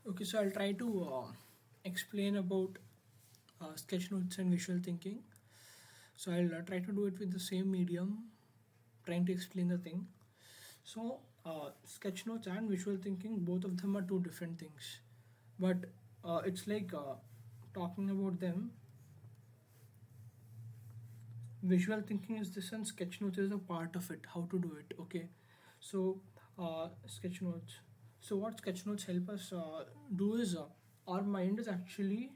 Okay, so I'll try to explain about sketch notes and visual thinking. So I'll try to do it with the same medium, trying to explain the thing. So sketch notes and visual thinking, both of them are two different things, but it's like talking about them. Visual thinking is this, and sketch notes is a part of it. How to do it? Okay, so sketch notes. So what sketch notes help us do is our mind is actually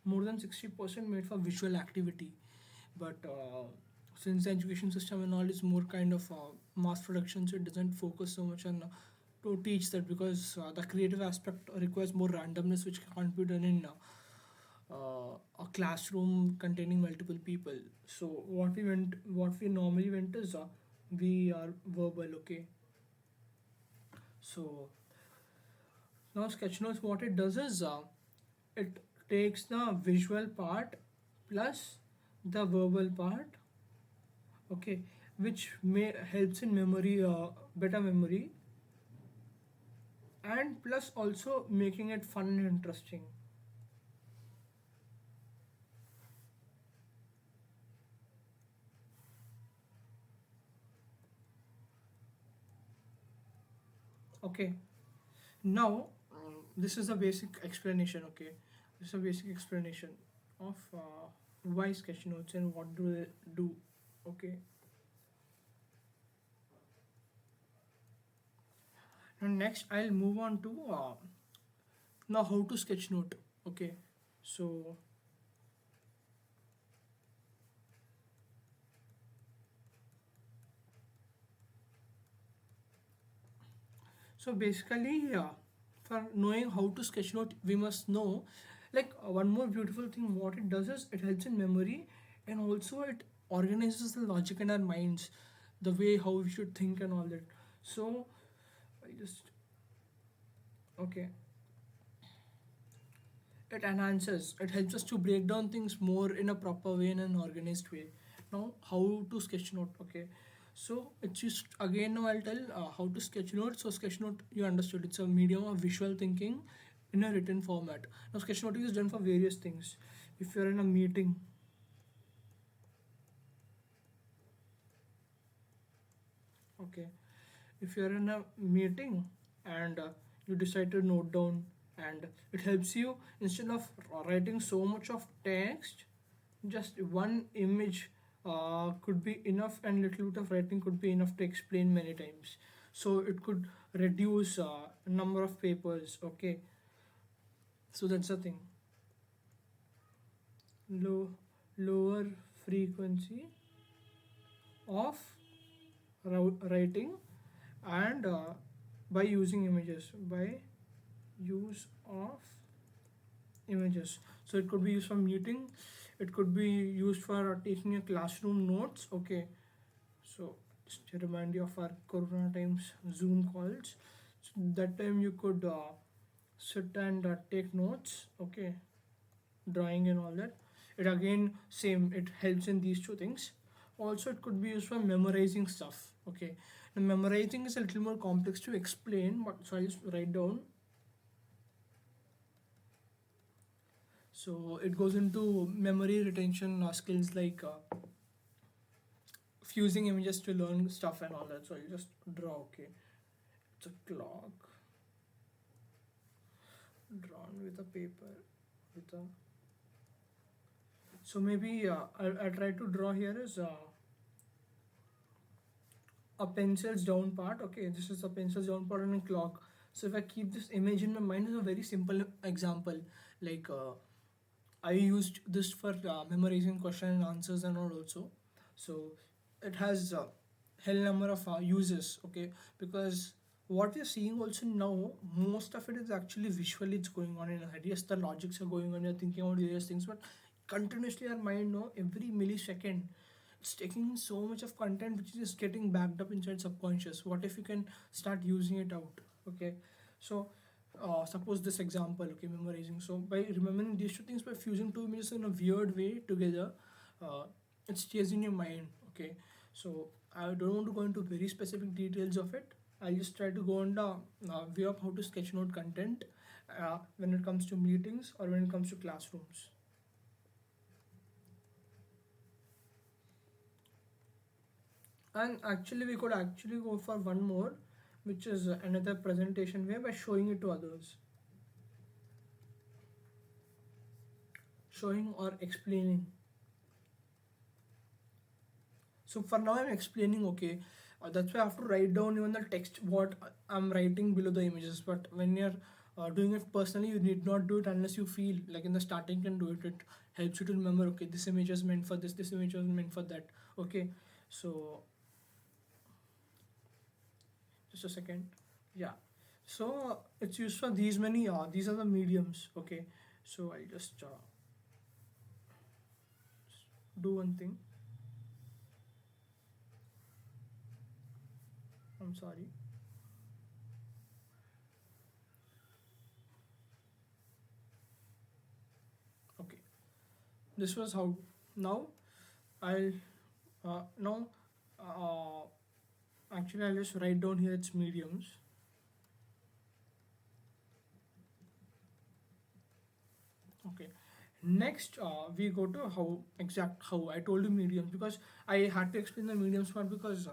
more than 60% made for visual activity, but since the education system and all is more kind of mass production, so it doesn't focus so much on to teach that, because the creative aspect requires more randomness, which can't be done in a classroom containing multiple people. So what we normally went is we are verbal. Okay, so now sketch notes, what it does is it takes the visual part plus the verbal part, okay, which may helps in memory, better memory, and plus also making it fun and interesting. Okay, now this is a basic explanation. Okay, this is a basic explanation of why sketch notes and what do they do. Okay, and next I'll move on to now how to sketch note. Okay, so basically, for knowing how to sketch note, we must know, like one more beautiful thing. What it does is it helps in memory, and also it organizes the logic in our minds, the way how we should think and all that. So I just okay, it enhances. It helps us to break down things more in a proper way, in an organized way. Now, how to sketch note? Okay, so it's just again now I'll tell how to sketch note. So sketch note, you understood, it's a medium of visual thinking in a written format. Now sketch noting is done for various things. If you're in a meeting, okay, if you're in a meeting and you decide to note down, and it helps you, instead of writing so much of text, just one image could be enough, and little bit of writing could be enough to explain many times. So it could reduce number of papers. Okay, so that's the thing. Lower frequency of writing, and by using images, by use of images. So it could be used for meeting, it could be used for taking a classroom notes. Okay, so just to remind you of our corona times Zoom calls. So that time you could sit and take notes. Okay, drawing and all that. It again same, it helps in these two things. Also it could be used for memorizing stuff. Okay, now memorizing is a little more complex to explain, but so I'll just write down. So it goes into memory retention skills, like fusing images to learn stuff and all that. So I'll just draw. Okay, it's a clock drawn with a paper, with a, so maybe I try to draw here is a pencils down part. Okay, this is a pencils down part and a clock. So if I keep this image in my mind, is a very simple example. Like I used this for memorizing question and answers and all also. So it has hell number of uses. Okay, because what we're seeing also now, most of it is actually visually it's going on in our head. Yes, the logics are going on, you're thinking about various things, but continuously our mind, no, every millisecond it's taking in so much of content which is getting backed up inside subconscious. What if you can start using it out? Okay, so suppose this example, okay, memorizing. So by remembering these two things, by fusing two images in a weird way together, uh, it stays in your mind. Okay, so I don't want to go into very specific details of it. I'll just try to go on the way of how to sketchnote content when it comes to meetings or when it comes to classrooms. And actually, we could actually go for one more, which is another presentation way by showing it to others, showing or explaining. So for now, I'm explaining. Okay, that's why I have to write down even the text what I'm writing below the images. But when you're doing it personally, you need not do it unless you feel like in the starting you can do it. It helps you to remember. Okay, this image is meant for this. This image was meant for that. Okay, so just a second. Yeah, so it's used for these many. These are the mediums. Okay, so I'll just do one thing. I'm sorry. Okay, this was how. Now I'll now uh, actually I'll just write down here its mediums. Okay, next we go to how I told you mediums because I had to explain the mediums part because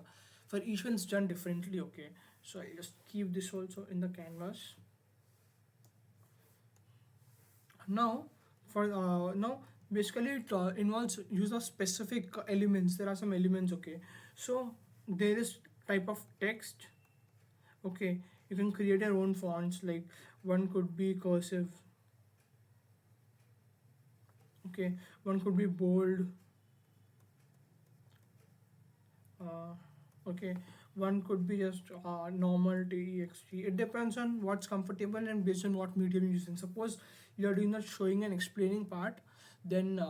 for each one it's done differently. Okay, so I'll just keep this also in the canvas. Now for now basically it involves use of specific elements. There are some elements. Okay, so there is type of text. Okay, you can create your own fonts, like one could be cursive. Okay, one could be bold. uh, okay, one could be just normal text. It depends on what's comfortable and based on what medium you're using. Suppose you're doing the showing and explaining part, then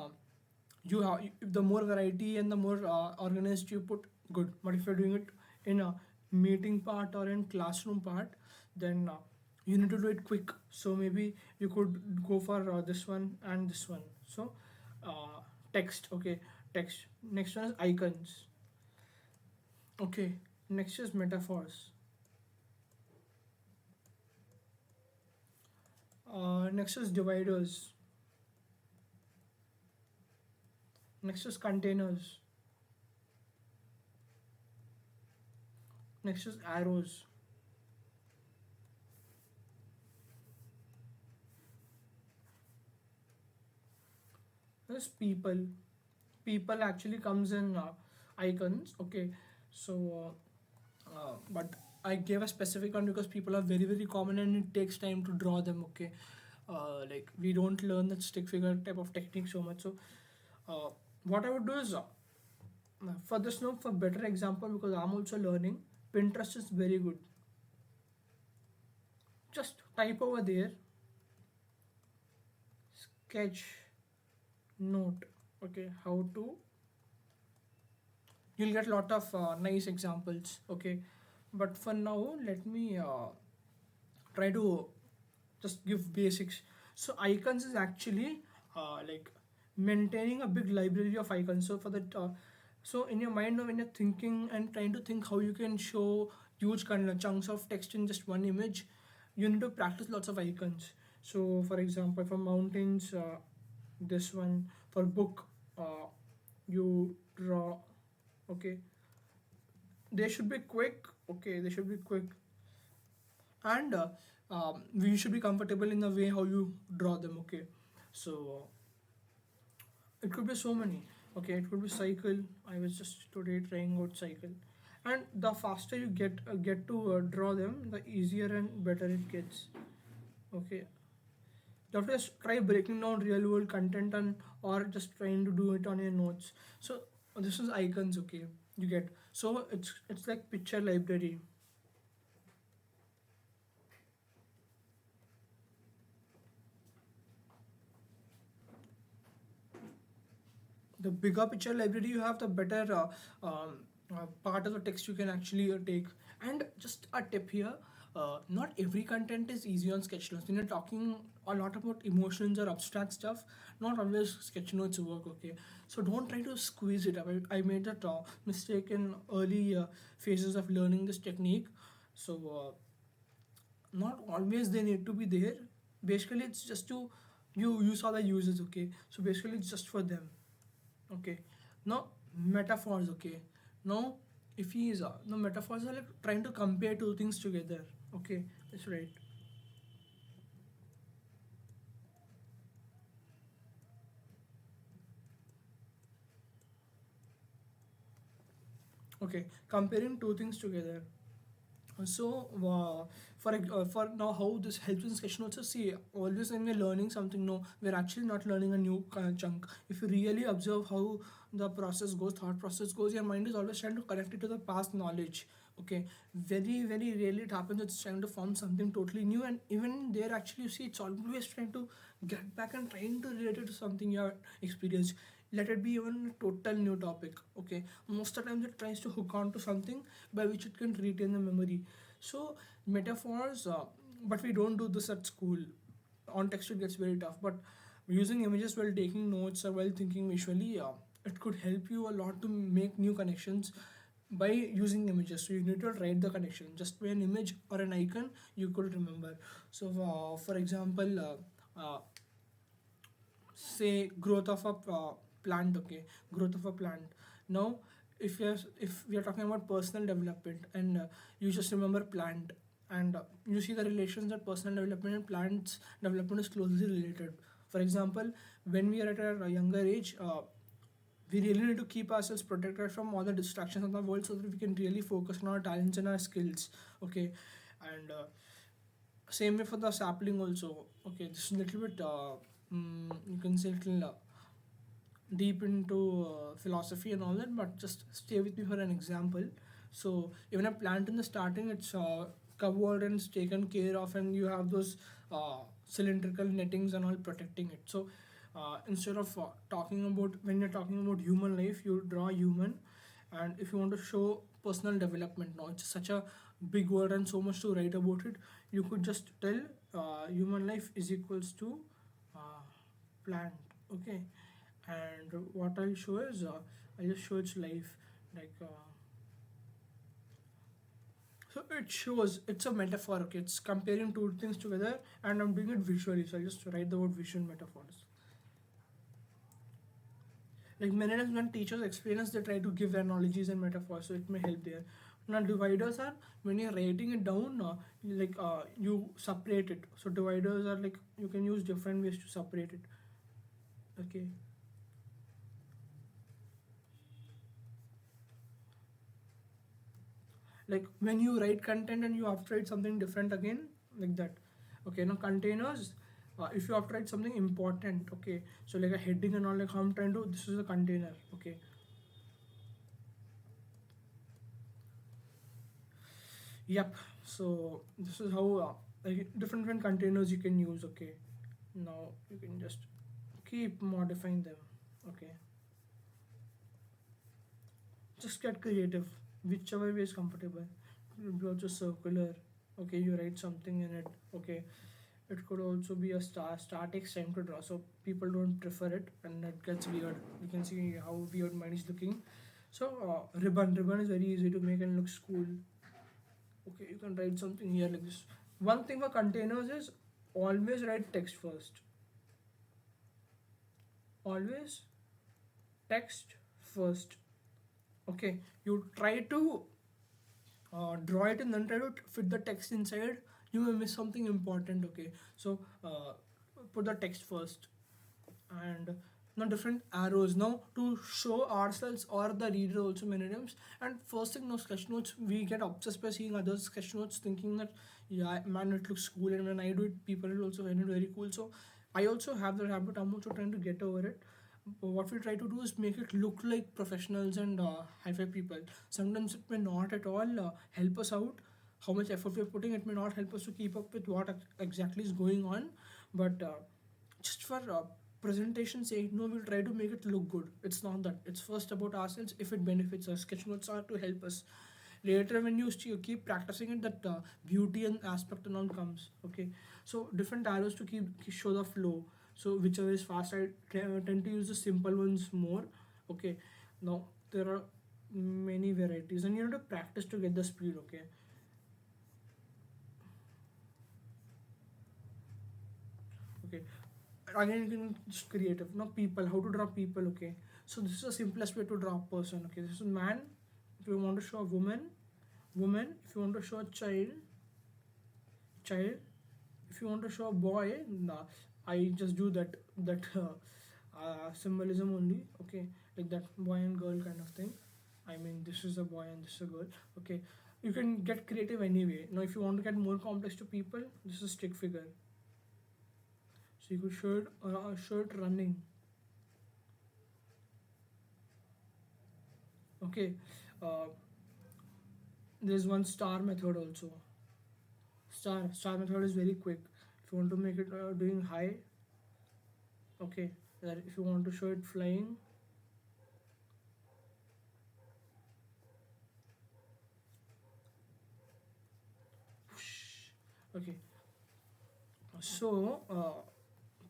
you have the more variety and the more organized you put, good. But if you're doing it in a meeting part or in classroom part, then you need to do it quick. So maybe you could go for this one and this one. So uh, text. Okay, text. Next one is icons. Okay, next is metaphors. Next is dividers. Next is containers. Next is arrows. This people. People actually comes in icons. Okay, so but I gave a specific one because people are very common and it takes time to draw them. Okay, like we don't learn that stick figure type of technique so much. So what I would do is for this now for better example because I'm also learning. Pinterest is very good. Just type over there sketch note. Okay, how to, you'll get a lot of nice examples. Okay, but for now let me try to just give basics. So icons is actually like maintaining a big library of icons. So for that so in your mind when you're thinking and trying to think how you can show huge kind of chunks of text in just one image, you need to practice lots of icons. So for example for mountains, this one. For book, you draw. Okay, they should be quick. Okay, they should be quick, and we should be comfortable in the way how you draw them. Okay, so it could be so many. Okay, it could be cycle. I was just today trying out cycle, and the faster you get to draw them, the easier and better it gets. Okay, you have to just try breaking down real world content and or just trying to do it on your notes. So this is icons. Okay, you get, so it's like picture library. The bigger picture library you have, the better part of the text you can actually take. And just a tip here, not every content is easy on sketch notes. When you're talking a lot about emotions or abstract stuff, not always sketch notes work. Okay, so don't try to squeeze it up. I made that mistake in early phases of learning this technique. So not always they need to be there. Basically it's just to, you saw the uses, okay, so basically it's just for them. Okay, now metaphors. Okay, now if he is no, metaphors are like trying to compare two things together. Okay, that's right. Okay, comparing two things together. So for now, how this helps in discussion also, see, always when we're learning something, no, we're actually not learning a new chunk. If you really observe how the process goes, thought process goes, your mind is always trying to connect it to the past knowledge. Okay, very very rarely it happens it's trying to form something totally new, and even there actually you see it's always trying to get back and trying to relate it to something you have experienced. Let it be even a total new topic. Okay, most of the times it tries to hook on to something by which it can retain the memory. So metaphors, but we don't do this at school. On text it gets very tough, but using images while taking notes or while thinking visually, it could help you a lot to make new connections by using images. So you need to write the connection just by an image or an icon you could remember. So for example, say growth of a plant. Okay, growth of a plant. Now if we are talking about personal development, and you just remember plant, and you see the relations that personal development and plants development is closely related. For example, when we are at a younger age, we really need to keep ourselves protected from all the distractions of the world so that we can really focus on our talents and our skills. Okay, and same way for the sapling also. Okay, this is a little bit you can say little deep into philosophy and all that, but just stay with me for an example. So even a plant in the starting, it's covered and it's taken care of, and you have those cylindrical nettings and all protecting it. So instead of talking about, when you're talking about human life, you draw human, and if you want to show personal development, now it's such a big word and so much to write about it. You could just tell human life is equals to uh, plant. Okay, and what I'll show is I'll just show its life, like so it shows, it's a metaphor. Okay, it's comparing two things together, and I'm doing it visually, so I'll just write the word visual metaphors. Like many times when teachers explain us, they try to give analogies and metaphors, so it may help there. Now dividers are when you're writing it down, you separate it. So dividers are like you can use different ways to separate it. Okay, like when you write content and you have to write something different again, like that. Okay, now containers, if you have to write something important, okay, so like a heading and all, like how I'm trying to, this is a container. Okay, yep. So this is how like different containers you can use. Okay, now you can just keep modifying them. Okay, just get creative, whichever way is comfortable. It will be also circular. Okay, you write something in it. Okay, it could also be a static time to draw, so people don't prefer it, and it gets weird. You can see how weird mine is looking. So ribbon is very easy to make and looks cool. Okay, you can write something here like this. One thing for containers is always write text first. Always text first. Okay, you try to draw it and then try to fit the text inside. You may miss something important. Okay, so put the text first, and now different arrows now to show ourselves or the reader also many times. And first thing, no sketch notes, we get obsessed by seeing others sketch notes thinking that yeah man it looks cool, and when I do it people will also find it very cool. So I also have that habit. I'm also trying to get over it. What we try to do is make it look like professionals and high-fi people. Sometimes it may not at all help us out. How much effort we're putting, it may not help us to keep up with what exactly is going on. But just for presentation sake, no, we'll try to make it look good. It's not that. It's first about ourselves. If it benefits us, sketch notes are to help us. Later, when you keep practicing it, that beauty and aspect and all comes. Okay, so different arrows to show the flow. So whichever is fast, I tend to use the simple ones more. Okay, now there are many varieties, and you have to practice to get the speed. Okay, Okay, again you can just creative. Now people, how to draw people. Okay, so this is the simplest way to draw a person. Okay, this is man. If you want to show a woman. If you want to show a child. If you want to show a boy, nah, I just do that symbolism only. Okay, like that boy and girl kind of thing. I mean, this is a boy and this is a girl. Okay, you can get creative anyway. Now if you want to get more complex to people, this is stick figure. So you could shirt running. Okay, uh, there's one star method also. Star method is very quick. If you want to make it doing high, okay. That if you want to show it flying, okay. So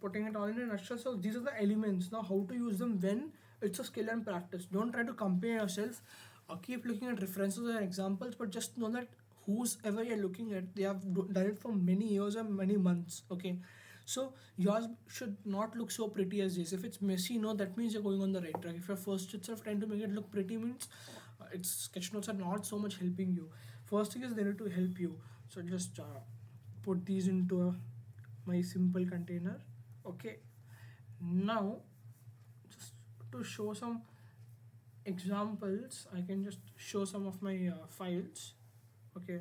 putting it all in a nutshell. So these are the elements. Now how to use them when it's a skill and practice. Don't try to compare yourself. Keep looking at references and examples, but just know that whoever you're looking at, they have done it for many years and many months. Okay, so yours should not look so pretty as this. If it's messy, no, that means you're going on the right track. If you're first itself trying to make it look pretty, means its sketch notes are not so much helping you. First thing is they need to help you. So just put these into my simple container. Okay, now just to show some examples, I can just show some of my files. Okay,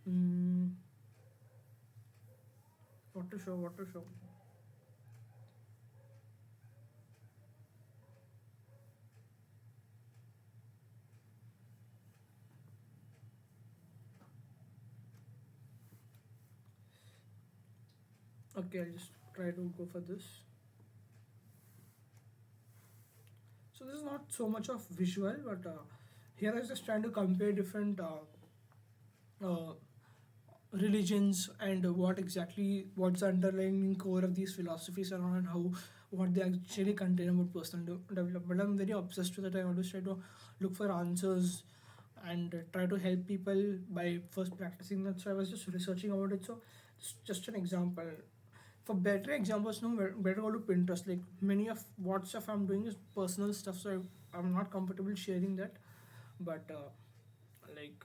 mm, what to show. Okay, I'll just try to go for this. So this is not so much of visual, but here I was just trying to compare different uh, religions and what's the underlying core of these philosophies around, and how what they actually contain about personal development. But I'm very obsessed with it. I always try to look for answers and try to help people by first practicing that. So I was just researching about it. So just an example. For better examples, no, better go to Pinterest. Like many of what stuff I'm doing is personal stuff, so I'm not comfortable sharing that. But like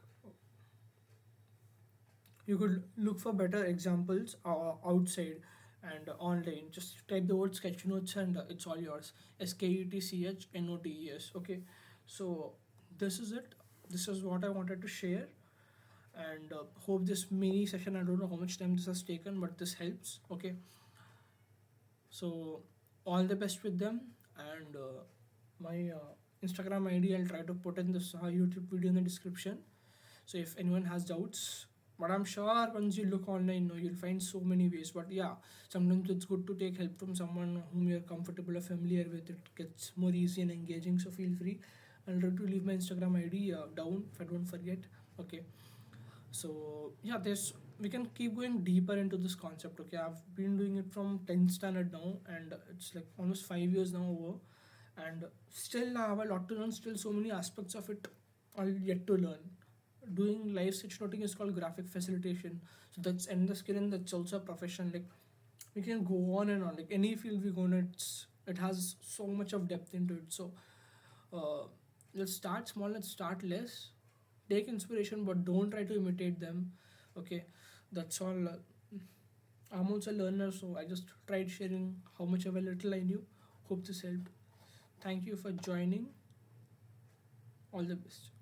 you could look for better examples outside and online. Just type the word sketch notes and it's all yours. SKETCHNOTES. Okay, so this is it. This is what I wanted to share, and hope this mini session, I don't know how much time this has taken, but this helps. Okay, so all the best with them, and my Instagram ID I'll try to put in this YouTube video in the description. So if anyone has doubts, but I'm sure once you look online, no, you'll find so many ways. But yeah, sometimes it's good to take help from someone whom you're comfortable or familiar with. It gets more easy and engaging. So feel free. I'll try to leave my Instagram ID down if I don't forget. Okay. So yeah, there's we can keep going deeper into this concept. Okay, I've been doing it from 10th standard now, and it's like almost 5 years now over, and still I have a lot to learn. Still, so many aspects of it are yet to learn. Doing live sketchnoting is called graphic facilitation. So that's and the skill, and that's also a profession. Like we can go on and on. Like any field we go in, it has so much of depth into it. So uh, let's start small. Let's start less. Take inspiration, but don't try to imitate them. Okay, that's all. I'm also a learner, so I just tried sharing how much of a little I knew. Hope this helped. Thank you for joining. All the best.